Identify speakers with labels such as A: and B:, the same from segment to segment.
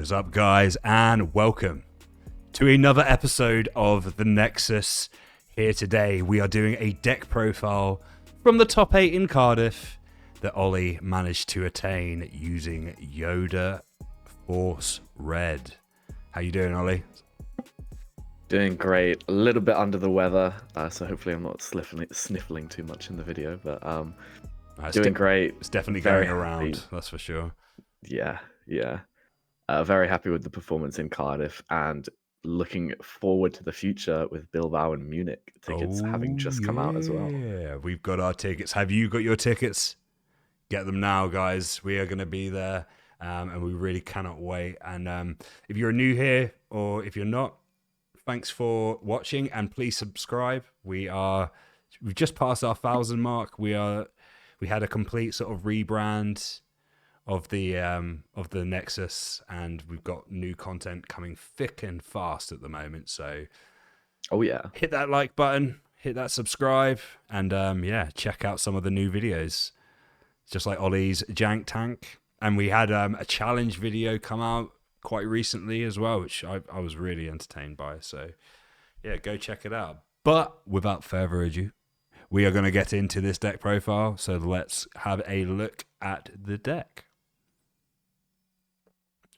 A: is up, guys, and welcome to another episode of The Nexus. Here today, we are doing a deck profile from the top 8 in Cardiff that Ollie managed to attain using Yoda Force Red. How you doing, Ollie?
B: Doing great. A little bit under the weather, so hopefully I'm not sniffling too much in the video, but doing great.
A: It's definitely going around, that's for sure.
B: Yeah. Very happy with the performance in Cardiff and looking forward to the future with Bilbao and Munich tickets having just come out as well.
A: Yeah, we've got our tickets. Have you got your tickets? Get them now, guys. We are going to be there, and we really cannot wait. And if you're new here or if you're not, thanks for watching, and please subscribe. We've just passed our 1,000 mark. We had a complete sort of rebrand of the Nexus, and we've got new content coming thick and fast at the moment. So hit that like button, hit that subscribe, and check out some of the new videos, just like Ollie's Jank Tank. And we had a challenge video come out quite recently as well, which I was really entertained by. So yeah, go check it out. But without further ado, we are going to get into this deck profile. So let's have a look at the deck.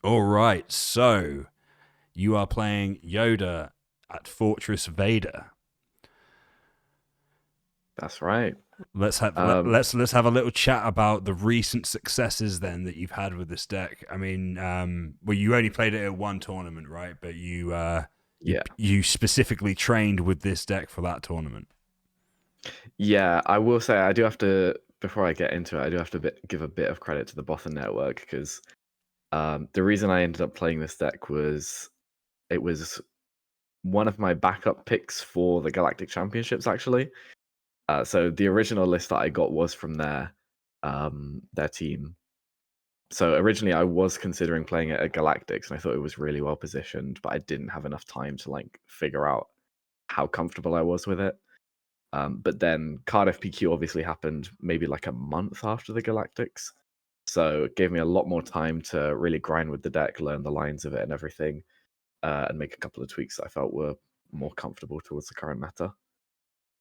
A: All right, so you are playing Yoda at Fortress Vader.
B: That's right.
A: Let's have let's have a little chat about the recent successes then that you've had with this deck. I mean, well, you only played it at one tournament, right? But you specifically trained with this deck for that tournament.
B: Yeah, I will say I do have to, before I get into it, I do have to give a bit of credit to the Bothan Network, because the reason I ended up playing this deck was it was one of my backup picks for the Galactic Championships, actually. So the original list that I got was from their team. So originally I was considering playing it at Galactics, and I thought it was really well positioned, but I didn't have enough time to figure out how comfortable I was with it. But then Cardiff PQ obviously happened maybe a month after the Galactics. So it gave me a lot more time to really grind with the deck, learn the lines of it and everything, and make a couple of tweaks that I felt were more comfortable towards the current meta.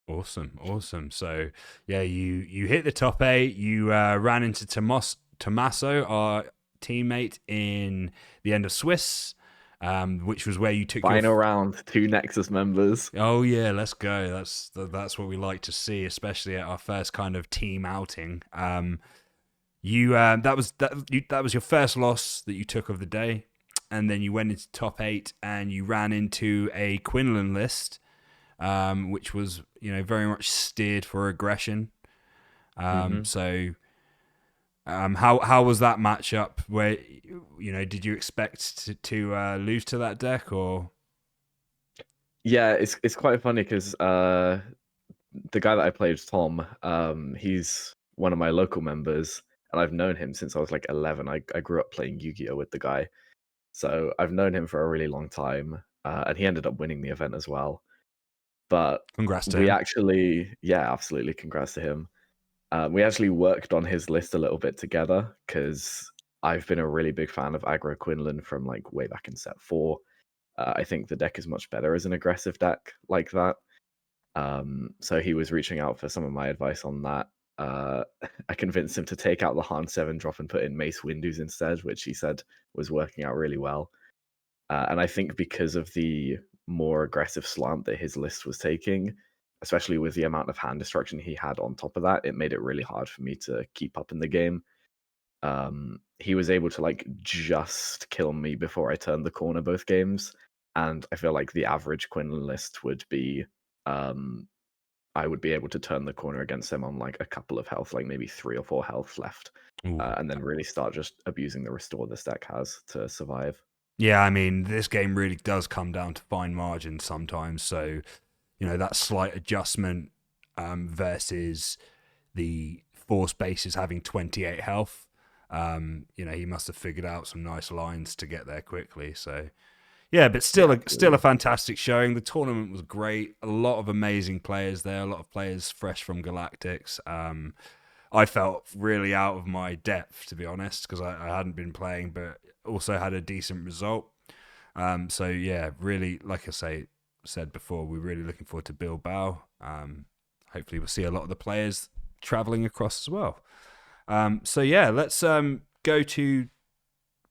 A: Awesome. So yeah, you hit the top 8. You ran into Tommaso, our teammate, in the end of Swiss, which was where you took
B: final round, 2 Nexus members.
A: Oh yeah, let's go. That's what we like to see, especially at our first kind of team outing. That was your first loss that you took of the day, and then you went into top 8 and you ran into a Quinlan list, which was very much steered for aggression. So how was that matchup? Where did you expect to lose to that deck, or?
B: Yeah, it's quite funny because the guy that I played, Tom, he's one of my local members, and I've known him since I was 11. I grew up playing Yu-Gi-Oh with the guy, so I've known him for a really long time, and he ended up winning the event as well. But
A: congrats to him.
B: Absolutely, congrats to him. We actually worked on his list a little bit together, because I've been a really big fan of aggro Quinlan from way back in set 4. I think the deck is much better as an aggressive deck like that. So he was reaching out for some of my advice on that. I convinced him to take out the Han 7 drop and put in Mace Windu's instead, which he said was working out really well. And I think because of the more aggressive slant that his list was taking, especially with the amount of hand destruction he had on top of that, it made it really hard for me to keep up in the game. He was able to just kill me before I turned the corner both games, and I feel like the average Quinlan list would be I would be able to turn the corner against him on a couple of health, maybe 3 or 4 health left, and then really start just abusing the restore this deck has to survive.
A: Yeah, I mean, this game really does come down to fine margins sometimes. So, that slight adjustment versus the force bases having 28 health, he must have figured out some nice lines to get there quickly. So, yeah, but still a fantastic showing. The tournament was great. A lot of amazing players there. A lot of players fresh from Galactics. I felt really out of my depth, to be honest, because I hadn't been playing, but also had a decent result. So yeah, really, like I said before, we're really looking forward to Bilbao. Hopefully, we'll see a lot of the players traveling across as well. So yeah, let's go to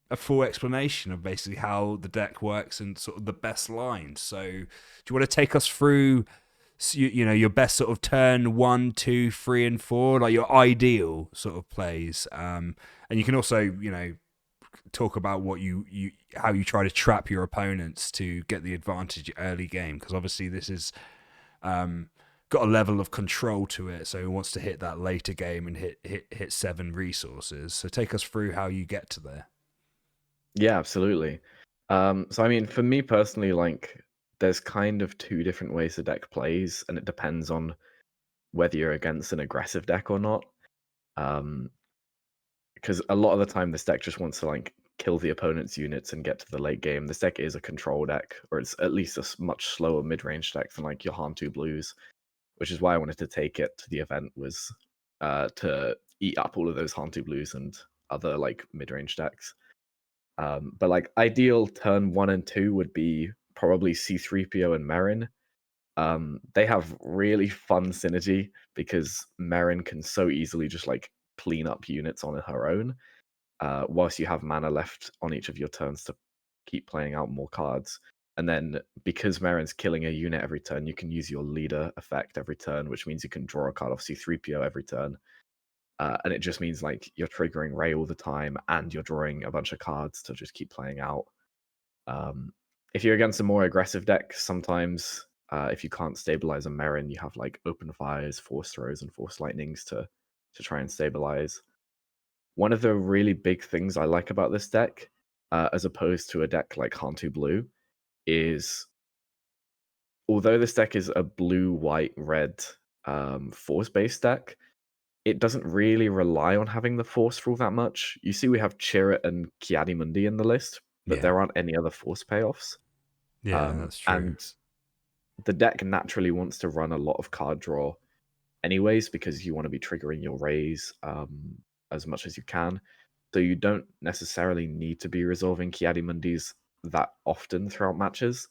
A: a full explanation of basically how the deck works and sort of the best lines. So, do you want to take us through, you know, your best sort of turn 1, 2, 3, and 4, like your ideal sort of plays? And you can also, you know, talk about what how you try to trap your opponents to get the advantage early game, because obviously this is got a level of control to it, so he wants to hit that later game and hit 7 resources. So take us through how you get to there.
B: Yeah, absolutely. So I mean, for me personally, like there's kind of 2 different ways the deck plays, and it depends on whether you're against an aggressive deck or not. Because a lot of the time this deck just wants to like kill the opponent's units and get to the late game. This deck is a control deck, or it's at least a much slower mid-range deck than like your Han 2 blues, which is why I wanted to take it to the event, was to eat up all of those Han 2 blues and other like mid-range decks. But like ideal turn 1 and 2 would be probably C-3po and Merrin. They have really fun synergy because Merrin can so easily just like clean up units on her own, whilst you have mana left on each of your turns to keep playing out more cards. And then because Merrin's killing a unit every turn, you can use your leader effect every turn, which means you can draw a card off C-3po every turn. And it just means like you're triggering Rey all the time and you're drawing a bunch of cards to just keep playing out. If you're against a more aggressive deck, sometimes if you can't stabilize a Merrin, you have like open fires, force throws, and force lightnings to try and stabilize. One of the really big things I like about this deck, as opposed to a deck like Han 2 Blue, is although this deck is a blue, white, red force-based deck, it doesn't really rely on having the force rule that much. You see we have Chirrut and Kiadimundi in the list, but there aren't any other force payoffs.
A: Yeah, that's true.
B: And the deck naturally wants to run a lot of card draw anyways, because you want to be triggering your Reys as much as you can. So you don't necessarily need to be resolving Kiadimundis that often throughout matches.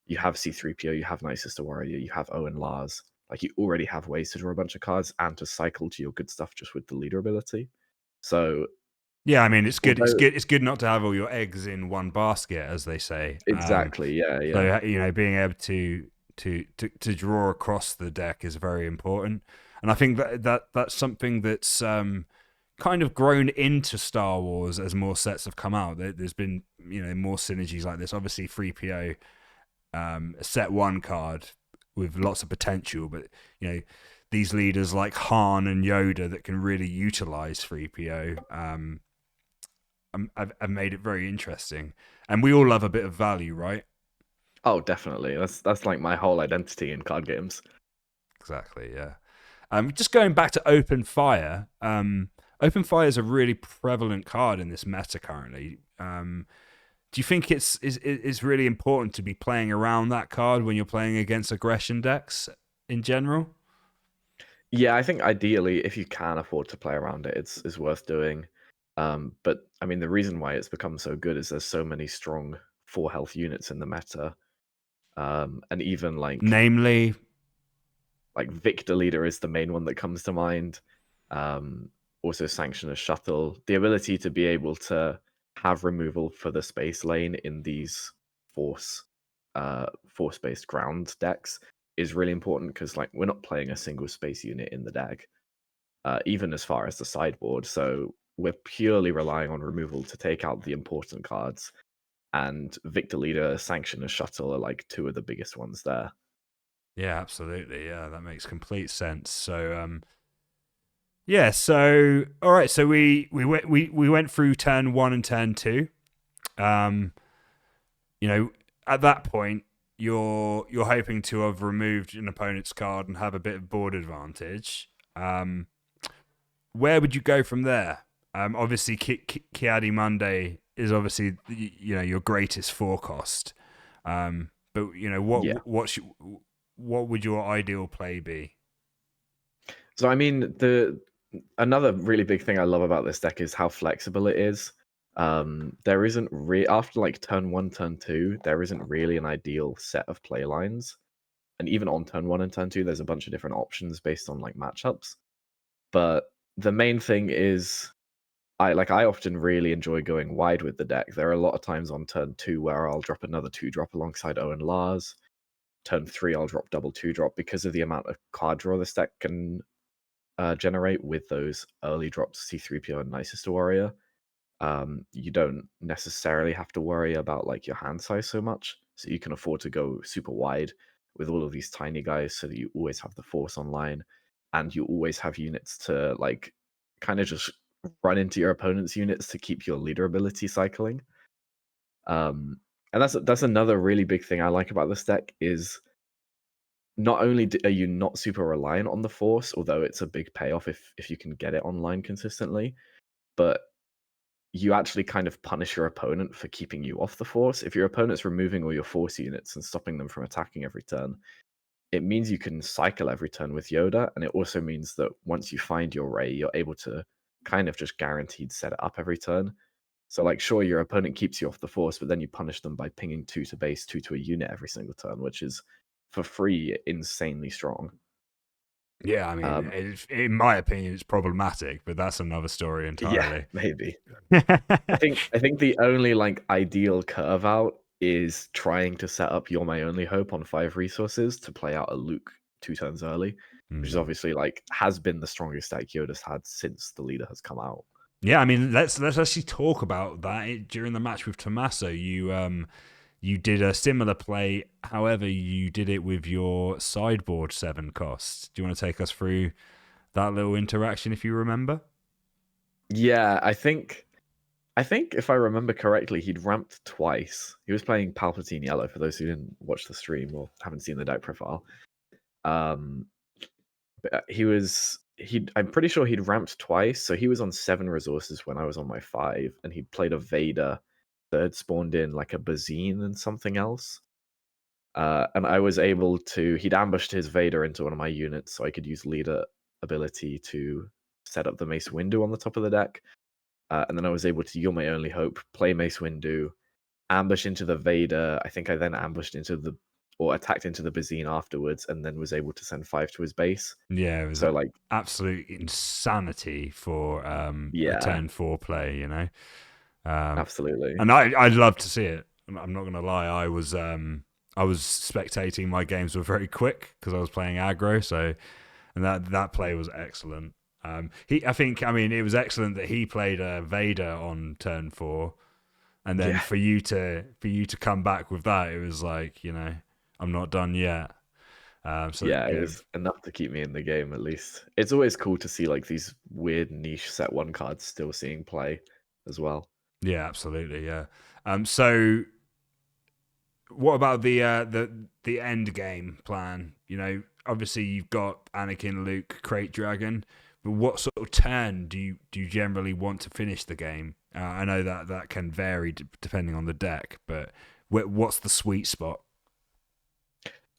B: You have C-3po, you have Night Sister Warrior, you have Owen Lars. Like you already have ways to draw a bunch of cards and to cycle to your good stuff just with the leader ability. So
A: yeah, I mean, it's good. It's good not to have all your eggs in one basket, as they say.
B: Exactly. Yeah.
A: So you know, being able to draw across the deck is very important, and I think that's something that's kind of grown into Star Wars as more sets have come out. There's been, you know, more synergies like this. Obviously, 3PO, a set 1 card with lots of potential, but you know, these leaders like Han and Yoda that can really utilize 3PO have made it very interesting, and we all love a bit of value, right?
B: Oh, definitely. That's like my whole identity in card games.
A: Exactly, yeah. Just going back to Open Fire. Open Fire is a really prevalent card in this meta currently. Do you think it's really important to be playing around that card when you're playing against aggression decks in general?
B: Yeah, I think ideally, if you can afford to play around it, it's worth doing. But I mean, the reason why it's become so good is there's so many strong 4 health units in the meta, and even
A: Namely,
B: like Victor Leader is the main one that comes to mind. Also, Sanctioner's Shuttle, the ability to be able to have removal for the space lane in these force-based ground decks is really important because like we're not playing a single space unit in the deck, even as far as the sideboard. So we're purely relying on removal to take out the important cards. And Victor Leader, Sanctioner's Shuttle are like 2 of the biggest ones there.
A: yeah, absolutely, yeah, that makes complete sense. So, yeah, so all right, so we went through turn 1 and turn 2. You know, at that point, you're hoping to have removed an opponent's card and have a bit of board advantage. Where would you go from there? Obviously, Kiadi Monday is obviously, you know, your greatest forecast. But you know what would your ideal play be?
B: So I mean, the Another really big thing I love about this deck is how flexible it is. There isn't after like turn 1, turn 2, there isn't really an ideal set of play lines. And even on turn 1 and turn 2, there's a bunch of different options based on like matchups. But the main thing is I often really enjoy going wide with the deck. There are a lot of times on turn 2 where I'll drop another 2-drop alongside Owen Lars. Turn 3, I'll drop double 2-drop because of the amount of card draw this deck can generate with those early drops, C-3po and Nicest Warrior. You don't necessarily have to worry about like your hand size so much, so you can afford to go super wide with all of these tiny guys, so that you always have the force online, and you always have units to like kind of just run into your opponent's units to keep your leader ability cycling. And that's another really big thing I like about this deck is not only are you not super reliant on the force, although it's a big payoff if you can get it online consistently, but you actually kind of punish your opponent for keeping you off the force. If your opponent's removing all your force units and stopping them from attacking every turn, it means you can cycle every turn with Yoda, and it also means that once you find your Rey, you're able to kind of just guaranteed set it up every turn. So, like, sure, your opponent keeps you off the force, but then you punish them by pinging 2 to base, 2 to a unit every single turn, which is, for free, insanely strong.
A: Yeah, I mean, in my opinion, it's problematic, but that's another story
B: Yeah,
A: entirely.
B: maybe. I think the only like ideal curve out is trying to set up You're My Only Hope on 5 resources to play out a Luke 2 turns early, which is obviously like has been the strongest deck Yoda's had since the leader has come out.
A: Yeah, I mean, let's actually talk about that. During the match with Tommaso, you did a similar play. However, you did it with your sideboard 7 costs. Do you want to take us through that little interaction, if you remember?
B: Yeah, I think if I remember correctly, he'd ramped twice. He was playing Palpatine Yellow for those who didn't watch the stream or haven't seen the deck profile. Um, but I'm pretty sure he'd ramped twice, so he was on 7 resources when I was on my 5, and he'd played a Vader that had spawned in like a Bazine and something else. And I was able to he'd ambushed his Vader into one of my units, so I could use leader ability to set up the Mace Windu on the top of the deck. And then I was able to You're My Only Hope, play Mace Windu, ambush into the Vader. I think I then ambushed into the or attacked into the Bazine afterwards, and then was able to send 5 to his base.
A: Yeah, it was
B: So like,
A: absolute insanity for a
B: yeah,
A: turn 4 play, you know.
B: absolutely.
A: And I'd love to see it. I'm not gonna lie. I was spectating. My games were very quick because I was playing aggro. So, and that play was excellent. I mean, it was excellent that he played Vader on turn 4, and then
B: Yeah.
A: for you to come back with that, it was like, you know, I'm not done yet. So
B: Yeah, it
A: yeah,
B: was enough to keep me in the game at least. It's always cool to see like these weird niche set 1 cards still seeing play as well.
A: yeah, absolutely, yeah. So what about the end game plan? You know, obviously you've got Anakin, Luke, Crate Dragon, but what sort of turn do you generally want to finish the game? I know that can vary depending on the deck, but what's the sweet spot?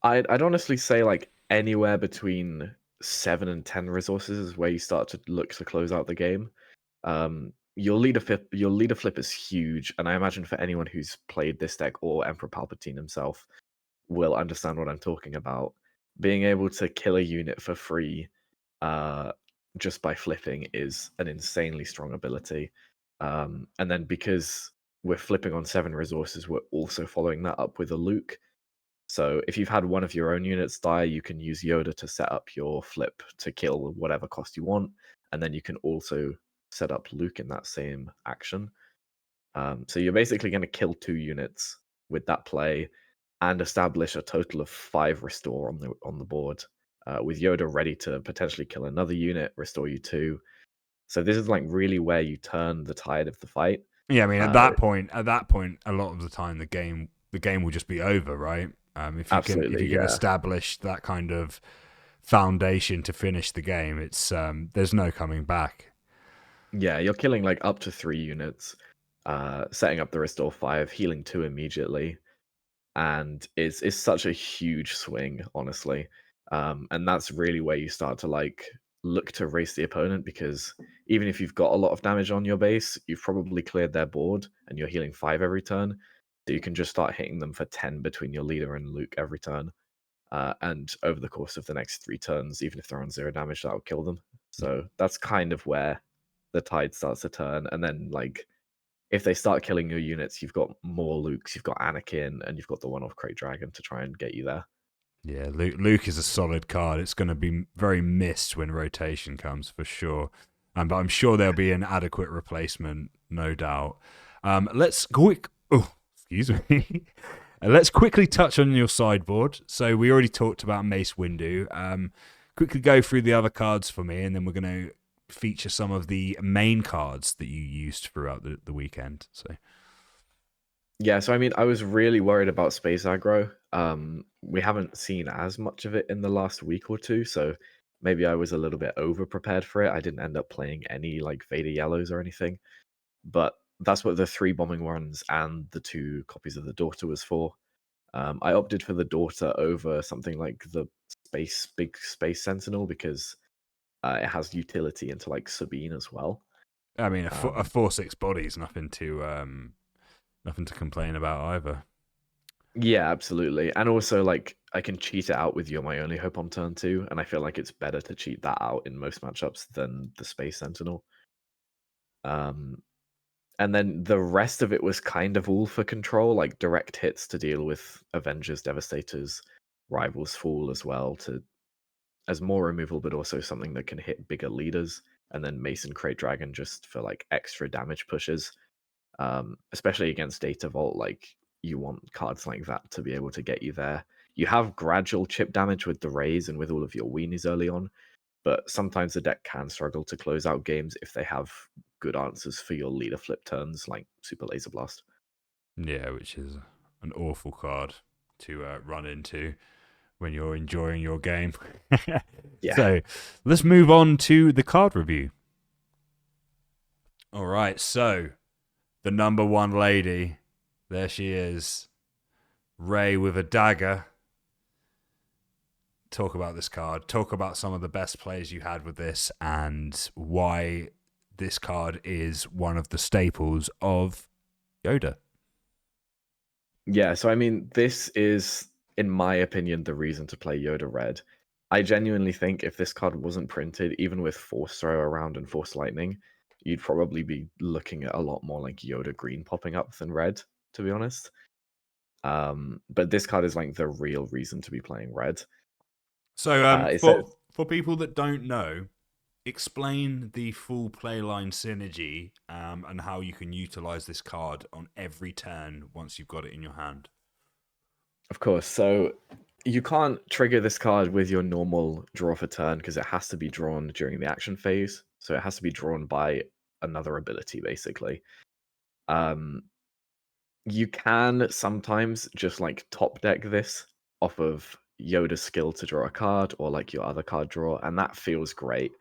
B: I'd honestly say like anywhere between 7 and 10 resources is where you start to look to close out the game. Your leader flip is huge, and I imagine for anyone who's played this deck or Emperor Palpatine himself will understand what I'm talking about. Being able to kill a unit for free uh, just by flipping is an insanely strong ability. And then because we're flipping on 7 resources, we're also following that up with a Luke. So if you've had one of your own units die, you can use Yoda to set up your flip to kill whatever cost you want, and then you can also set up Luke in that same action. So you're basically going to kill 2 units with that play, and establish a total of 5 restore on the board, with Yoda ready to potentially kill another unit, restore you 2. So this is like really where you turn the tide of the fight.
A: Yeah, I mean,
B: Uh,
A: at that point, a lot of the time the game will just be over, right? If
B: Absolutely,
A: you can
B: yeah.
A: establish that kind of foundation to finish the game, it's there's no coming back.
B: Yeah, you're killing like up to 3 units, setting up the restore 5, healing 2 immediately, and it's such a huge swing, honestly. And that's really where you start to like look to race the opponent, because even if you've got a lot of damage on your base, you've probably cleared their board and you're healing 5 every turn. So you can just start hitting them for 10 between your leader and Luke every turn. And over the course of the next 3 turns, even if they're on 0 damage, that'll kill them. So that's kind of where the tide starts to turn. And then, like, if they start killing your units, you've got more Lukes, you've got Anakin, and you've got the one-off Crate Dragon to try and get you there.
A: Yeah, Luke is a solid card. It's going to be very missed when rotation comes, for sure. But I'm sure there'll be an adequate replacement, no doubt. Let's Let's quickly touch on your sideboard. So we already talked about Mace Windu. Quickly go through the other cards for me, and then we're going to feature some of the main cards that you used throughout the weekend. So
B: yeah, so I mean, I was really worried about space aggro. We haven't seen as much of it in the last week or two, so maybe I was a little bit over prepared for it. I didn't end up playing any like Vader yellows or anything, but that's what the 3 bombing runs and the 2 copies of the Daughter was for. I opted for the Daughter over something like the big space Sentinel, because it has utility into like Sabine as well.
A: I mean, a 4/6 body is nothing to complain about either.
B: Yeah, absolutely. And also, like, I can cheat it out with You're My Only Hope on turn 2, and I feel like it's better to cheat that out in most matchups than the Space Sentinel. And then the rest of it was kind of all for control, like direct hits to deal with Avengers, Devastators, Rivals Fall as well, as more removal, but also something that can hit bigger leaders. And then Mason Crate Dragon just for like extra damage pushes, especially against Data Vault. Like, you want cards like that to be able to get you there. You have gradual chip damage with the Rays and with all of your weenies early on, but sometimes the deck can struggle to close out games if they have good answers for your leader flip turns, like Super Laser Blast.
A: Yeah, which is an awful card to run into when you're enjoying your game.
B: Yeah.
A: So let's move on to the card review. All right, so the number 1 lady, there she is, Rey with a dagger. Talk about this card. Talk about some of the best plays you had with this and why this card is one of the staples of Yoda.
B: Yeah, so I mean, this is, in my opinion, the reason to play Yoda Red. I genuinely think if this card wasn't printed, even with Force Throw around and Force Lightning, you'd probably be looking at a lot more like Yoda Green popping up than Red, to be honest. But this card is like the real reason to be playing Red.
A: So for people that don't know, explain the full playline synergy and how you can utilize this card on every turn once you've got it in your hand.
B: Of course. So you can't trigger this card with your normal draw for turn, because it has to be drawn during the action phase. So it has to be drawn by another ability, basically. You can sometimes just like top deck this off of Yoda's skill to draw a card, or like your other card draw, and that feels great.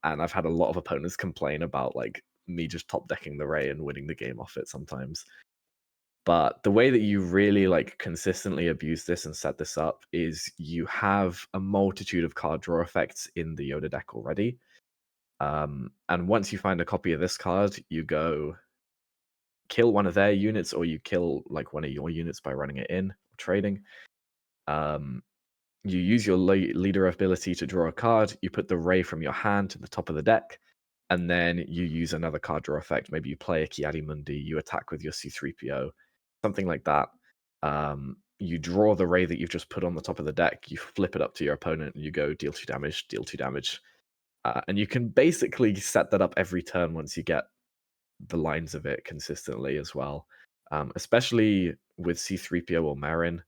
B: And I've had a lot of opponents complain about like me just top decking the Rey and winning the game off it sometimes. But the way that you really like consistently abuse this and set this up is you have a multitude of card draw effects in the Yoda deck already. And once you find a copy of this card, you go kill one of their units, or you kill like one of your units by running it in or trading. You use your leader ability to draw a card. You put the Rey from your hand to the top of the deck, and then you use another card draw effect. Maybe you play a Ki-Adi-Mundi, you attack with your C-3po, something like that. You draw the Rey that you've just put on the top of the deck, you flip it up to your opponent, and you go deal 2 damage, deal 2 damage. And you can basically set that up every turn once you get the lines of it consistently as well. Especially with C-3po or Merrin,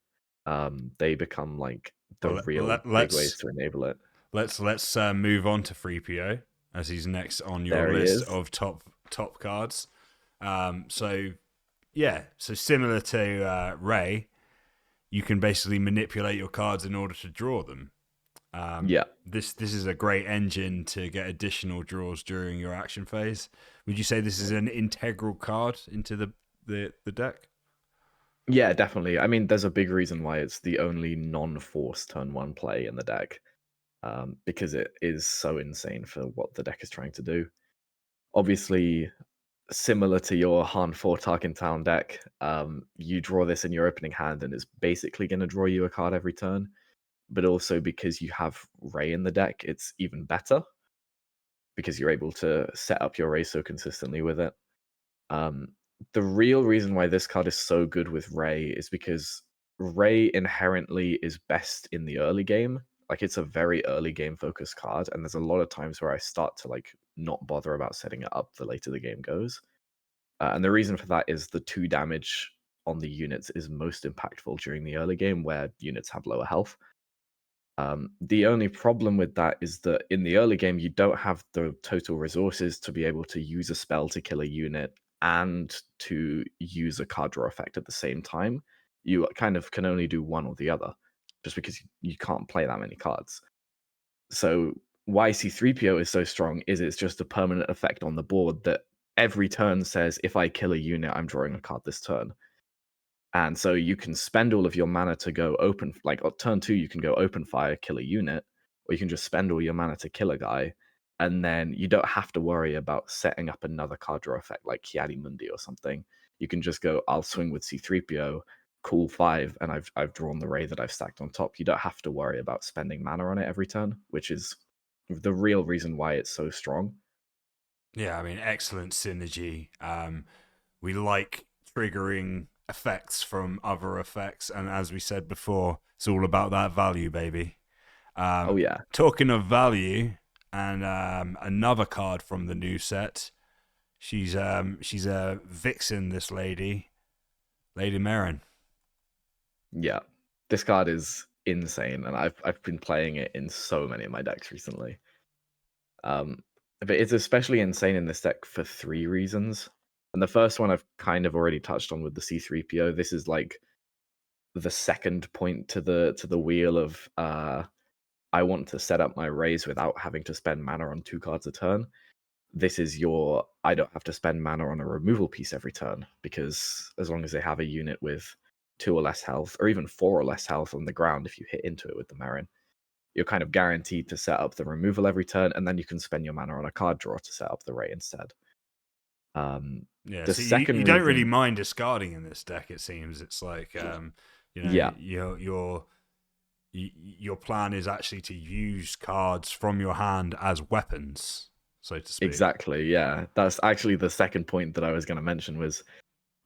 B: they become like the real big ways to enable it.
A: Let's move on to 3PO, as he's next on your
B: There he
A: list
B: is.
A: of top cards. So similar to Rey, you can basically manipulate your cards in order to draw them. This is a great engine to get additional draws during your action phase. Would you say this is an integral card into the deck?
B: Yeah, definitely. I mean, there's a big reason why it's the only non-force turn 1 play in the deck. because it is so insane for what the deck is trying to do. Obviously, similar to your Han 4 Tarkin Town deck, you draw this in your opening hand and it's basically going to draw you a card every turn. But also because you have Rey in the deck, it's even better because you're able to set up your Rey so consistently with it. The real reason why this card is so good with Rey is because Rey inherently is best in the early game. Like, it's a very early game focused card, and there's a lot of times where I start to like not bother about setting it up the later the game goes. And the reason for that is the 2 damage on the units is most impactful during the early game where units have lower health. The only problem with that is that in the early game, you don't have the total resources to be able to use a spell to kill a unit and to use a card draw effect at the same time. You kind of can only do one or the other, just because you can't play that many cards. So why C-3PO is so strong is it's just a permanent effect on the board that every turn says, if I kill a unit, I'm drawing a card this turn. And so you can spend all of your mana to go open, like on turn 2, you can go open fire, kill a unit, or you can just spend all your mana to kill a guy. And then you don't have to worry about setting up another card draw effect like Kiadi Mundi or something. You can just go, I'll swing with C-3PO, cool 5, and I've drawn the Rey that I've stacked on top. You don't have to worry about spending mana on it every turn, which is the real reason why it's so strong.
A: Yeah, I mean, excellent synergy. We like triggering effects from other effects, and as we said before, it's all about that value, baby.
B: Oh yeah.
A: Talking of value, and another card from the new set. She's a vixen, this Lady Merrin.
B: Yeah. This card is insane, and I've been playing it in so many of my decks recently. But it's especially insane in this deck for 3 reasons. And the first one I've kind of already touched on with the C-3PO. This is like the second point to the wheel of I want to set up my Reys without having to spend mana on 2 cards a turn. This is your I don't have to spend mana on a removal piece every turn, because as long as they have a unit with 2 or less health, or even 4 or less health on the ground, if you hit into it with the Merrin, you're kind of guaranteed to set up the removal every turn, and then you can spend your mana on a card draw to set up the Rey instead.
A: Yeah,
B: The
A: so
B: second
A: you don't
B: reason,
A: really mind discarding in this deck. It seems it's like
B: yeah,
A: your plan is actually to use cards from your hand as weapons, so to speak.
B: exactly, yeah. That's actually the second point that I was going to mention was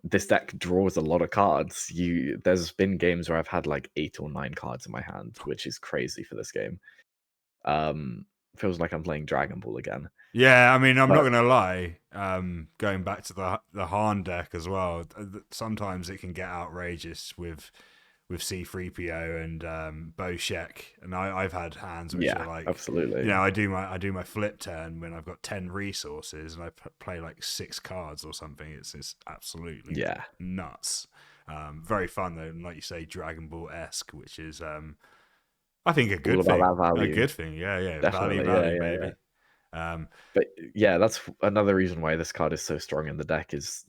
B: this deck draws a lot of cards. There's been games where I've had like 8 or 9 cards in my hand, which is crazy for this game. Feels like I'm playing Dragon Ball again.
A: Yeah, I mean, I'm not
B: But
A: going to lie. Going back to the Han deck as well, sometimes it can get outrageous with C-3PO and Boshek, and I've had hands which
B: yeah,
A: are like,
B: absolutely.
A: I do my flip turn when I've got 10 resources and I play like 6 cards or something. It's absolutely
B: Yeah,
A: nuts. Very fun though, and like you say, Dragon Ball esque, which is I think a
B: all
A: good
B: about
A: thing.
B: that
A: A
B: value.
A: good thing. Yeah.
B: Definitely.
A: Value,
B: Yeah, yeah.
A: baby.
B: But yeah, that's another reason why this card is so strong in the deck is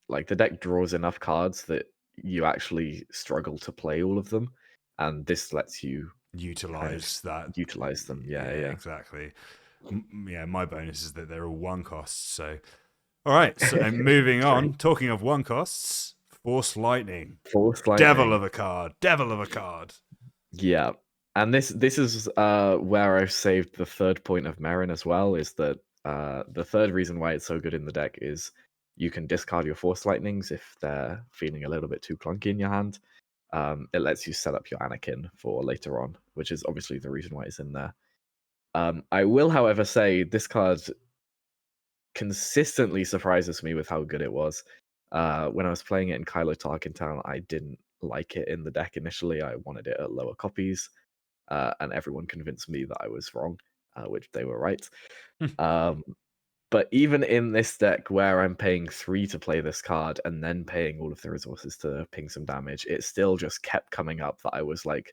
B: like the deck draws enough cards that you actually struggle to play all of them, and this lets you kind of
A: Utilize that.
B: utilize them. Yeah,
A: Yeah,
B: yeah.
A: exactly. Yeah, my bonus is that they're all 1 costs. So, all right. So moving on.
B: Great.
A: Talking of 1 costs, Force Lightning.
B: Force
A: Devil
B: Lightning.
A: of a card. Devil of a card.
B: Yeah. And this is where I've saved the third point of Merrin as well, is that the third reason why it's so good in the deck is you can discard your Force Lightnings if they're feeling a little bit too clunky in your hand. It lets you set up your Anakin for later on, which is obviously the reason why it's in there. I will, however, say this card consistently surprises me with how good it was. When I was playing it in Kylo Tarkin Town, I didn't like it in the deck initially. I wanted it at lower copies, and everyone convinced me that I was wrong, which they were right. But even in this deck where I'm paying 3 to play this card and then paying all of the resources to ping some damage, it still just kept coming up that I was like,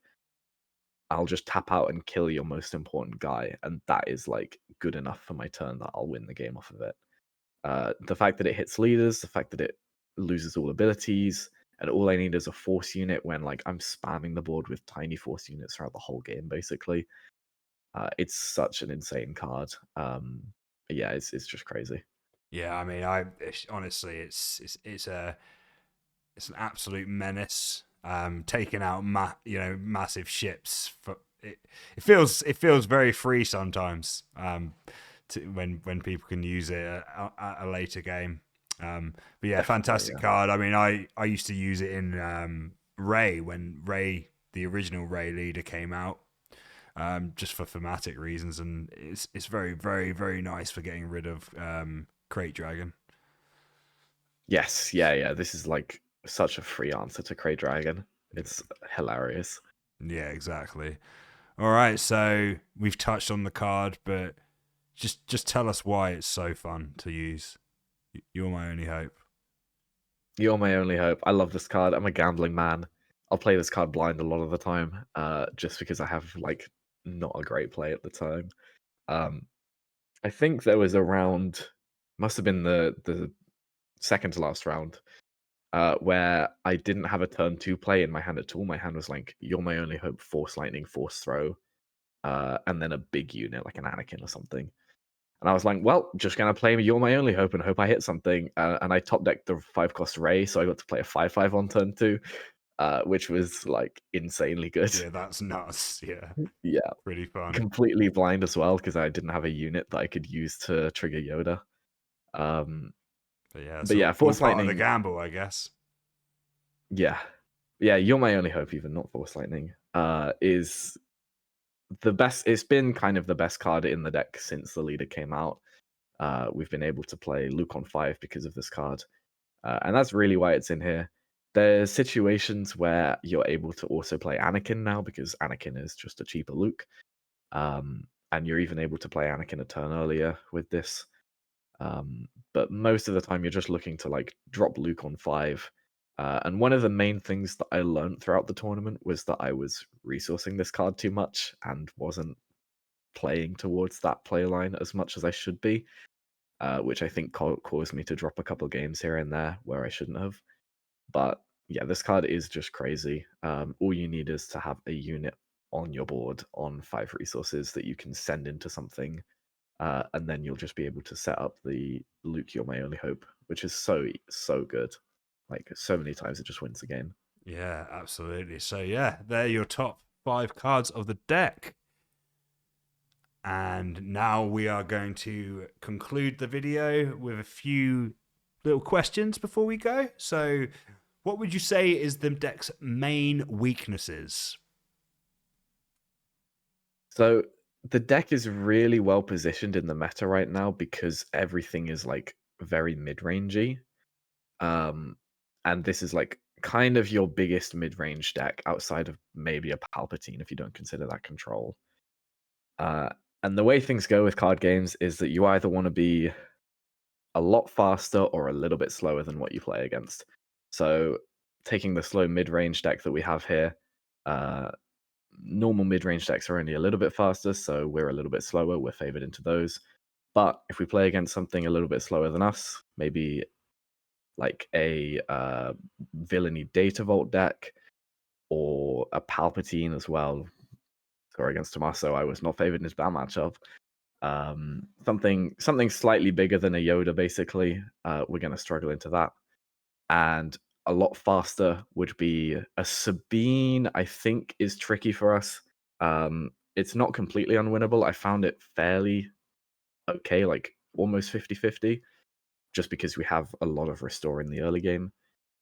B: I'll just tap out and kill your most important guy, and that is like good enough for my turn that I'll win the game off of it. The fact that it hits leaders, the fact that it loses all abilities, and all I need is a force unit when like I'm spamming the board with tiny force units throughout the whole game, basically. It's such an insane card. Yeah, it's just crazy.
A: Yeah, I mean, honestly, it's an absolute menace. Taking out massive ships. It feels very free sometimes. When people can use it at a later game. But yeah,
B: Definitely,
A: fantastic
B: yeah.
A: card. I mean, I used to use it in Rey when the original Rey leader came out. Just for thematic reasons, and it's very, very, very nice for getting rid of Crate Dragon.
B: Yes, yeah. This is like such a free answer to Cray Dragon. It's hilarious.
A: Yeah, exactly. All right, so we've touched on the card, but just tell us why it's so fun to use. You're my only hope.
B: You're my only hope. I love this card. I'm a gambling man. I'll play this card blind a lot of the time, just because I have like not a great play at the time. I think there was a round, must have been the second to last round, where I didn't have a turn 2 play in my hand at all. My hand was like, "You're my only hope," Force Lightning, Force Throw, and then a big unit like an Anakin or something. And I was like, well, just gonna play You're My Only Hope and hope I hit something. And I top decked the 5-cost Rey, so I got to play a 5/5 on turn 2, which was like insanely good.
A: Yeah, that's nuts. Yeah,
B: Yeah,
A: pretty fun.
B: completely blind as well because I didn't have a unit that I could use to trigger Yoda. Um,
A: But yeah, it's
B: but yeah,
A: all
B: Force
A: part of the
B: Lightning.
A: gamble, I guess.
B: Yeah, You're My Only Hope, even not Force Lightning, is the best. It's been kind of the best card in the deck since the leader came out. We've been able to play Luke on 5 because of this card. And that's really why it's in here. There's situations where you're able to also play Anakin now because Anakin is just a cheaper Luke. And you're even able to play Anakin a turn earlier with this. But most of the time, you're just looking to like drop Luke on 5. And one of the main things that I learned throughout the tournament was that I was resourcing this card too much and wasn't playing towards that play line as much as I should be. Which I think caused me to drop a couple games here and there where I shouldn't have. But yeah, this card is just crazy. All you need is to have a unit on your board on 5 resources that you can send into something, and then you'll just be able to set up the Luke, You're My Only Hope, which is so good. Like so many times, it just wins the game.
A: Yeah, absolutely. So yeah, they're your top 5 cards of the deck. And now we are going to conclude the video with a few little questions before we go. So, what would you say is the deck's main weaknesses?
B: So the deck is really well positioned in the meta right now because everything is like very mid-rangey. And this is like kind of your biggest mid-range deck outside of maybe a Palpatine if you don't consider that control. And the way things go with card games is that you either want to be a lot faster or a little bit slower than what you play against. So taking the slow mid-range deck that we have here, normal mid-range decks are only a little bit faster, so we're a little bit slower. We're favored into those. But if we play against something a little bit slower than us, maybe like a villainy data vault deck or a Palpatine as well. Or against Tommaso, I was not favored in his bad matchup. Something slightly bigger than a Yoda, basically. We're going to struggle into that, and a lot faster would be a Sabine. I think is tricky for us. It's not completely unwinnable. I found it fairly okay, like almost 50-50, just because we have a lot of restore in the early game.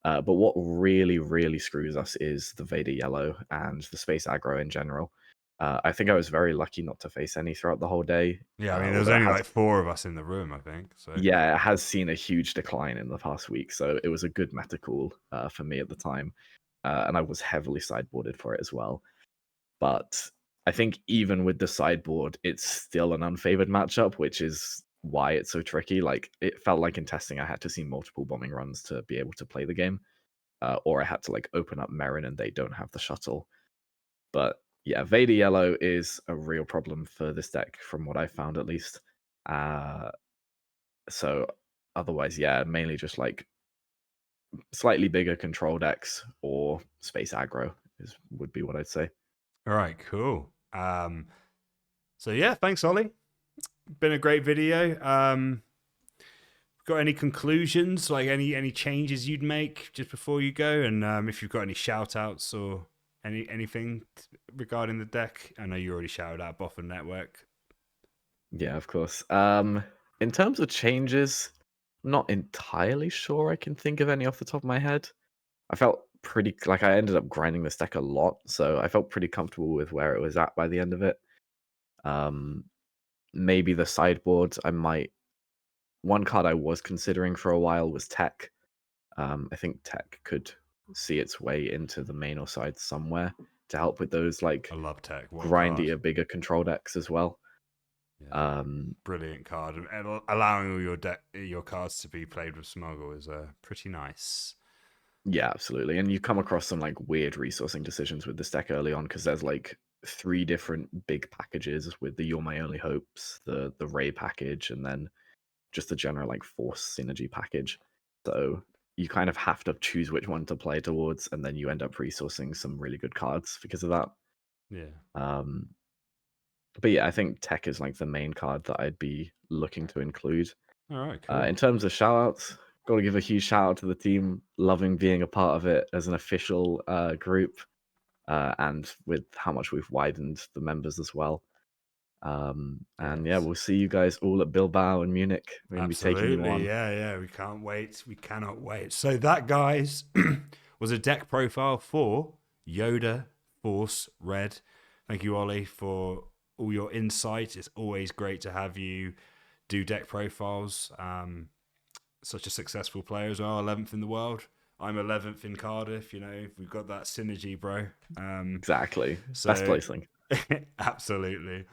B: But what really, really screws us is the Vader Yellow and the space aggro in general. I think I was very lucky not to face any throughout the whole day.
A: Yeah, I mean, there was
B: Although
A: only like 4 of us in the room, I think. So
B: yeah, it has seen a huge decline in the past week, so it was a good meta call for me at the time, and I was heavily sideboarded for it as well. But I think even with the sideboard, it's still an unfavored matchup, which is why it's so tricky. Like it felt like in testing, I had to see multiple bombing runs to be able to play the game, or I had to like open up Merrin and they don't have the shuttle. But yeah, Vader Yellow is a real problem for this deck, from what I found at least. So otherwise, yeah, mainly just like slightly bigger control decks or space aggro would be what I'd say.
A: all right, cool. So yeah, thanks, Ollie. Been a great video. Got any conclusions, like any changes you'd make just before you go, and if you've got any shout outs or anything regarding the deck? I know you already shouted out Boffin Network.
B: Yeah, of course. In terms of changes, not entirely sure I can think of any off the top of my head. I felt pretty like I ended up grinding this deck a lot, so I felt pretty comfortable with where it was at by the end of it. Maybe the sideboard, I might. One card I was considering for a while was Tech. I think Tech could see its way into the main or side somewhere to help with those like
A: I love Tech. What a
B: grindier,
A: card.
B: bigger control decks as well.
A: Yeah. Brilliant card, and allowing all your cards to be played with Smuggle is pretty nice.
B: Yeah, absolutely. And you come across some like weird resourcing decisions with this deck early on because there's like 3 different big packages with the You're My Only Hopes, the Rey package, and then just the general like Force synergy package. So you kind of have to choose which one to play towards, and then you end up resourcing some really good cards because of that.
A: Yeah.
B: But yeah, I think Tech is like the main card that I'd be looking to include.
A: All right, cool.
B: In terms of shoutouts, got to give a huge shout out to the team. Loving being a part of it as an official group, and with how much we've widened the members as well. And yeah, we'll see you guys all at Bilbao and Munich. We're going to be taking you on.
A: Yeah. We can't wait. We cannot wait. So that, guys, was a deck profile for Yoda Force Red. Thank you, Ollie, for all your insight. It's always great to have you do deck profiles. Such a successful player as well, 11th in the world. I'm 11th in Cardiff. You know, we've got that synergy, bro.
B: Exactly. So, best placing.
A: Absolutely.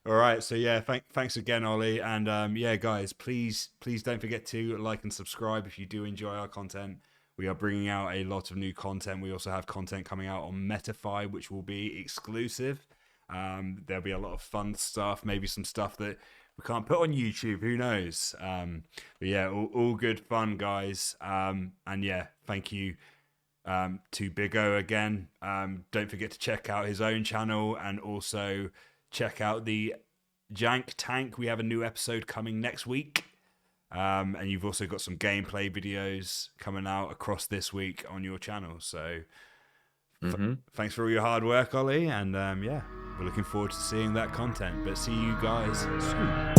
A: All right, so yeah, thanks again, Ollie, and yeah, guys, please don't forget to like and subscribe if you do enjoy our content. We are bringing out a lot of new content. We also have content coming out on Metafy, which will be exclusive. There'll be a lot of fun stuff, maybe some stuff that we can't put on YouTube. Who knows? But yeah, all good fun, guys. And yeah, thank you to BigO again. Don't forget to check out his own channel and also check out the Jank Tank. We have a new episode coming next week. And you've also got some gameplay videos coming out across this week on your channel. So thanks for all your hard work, Ollie. And yeah, we're looking forward to seeing that content. But see you guys soon.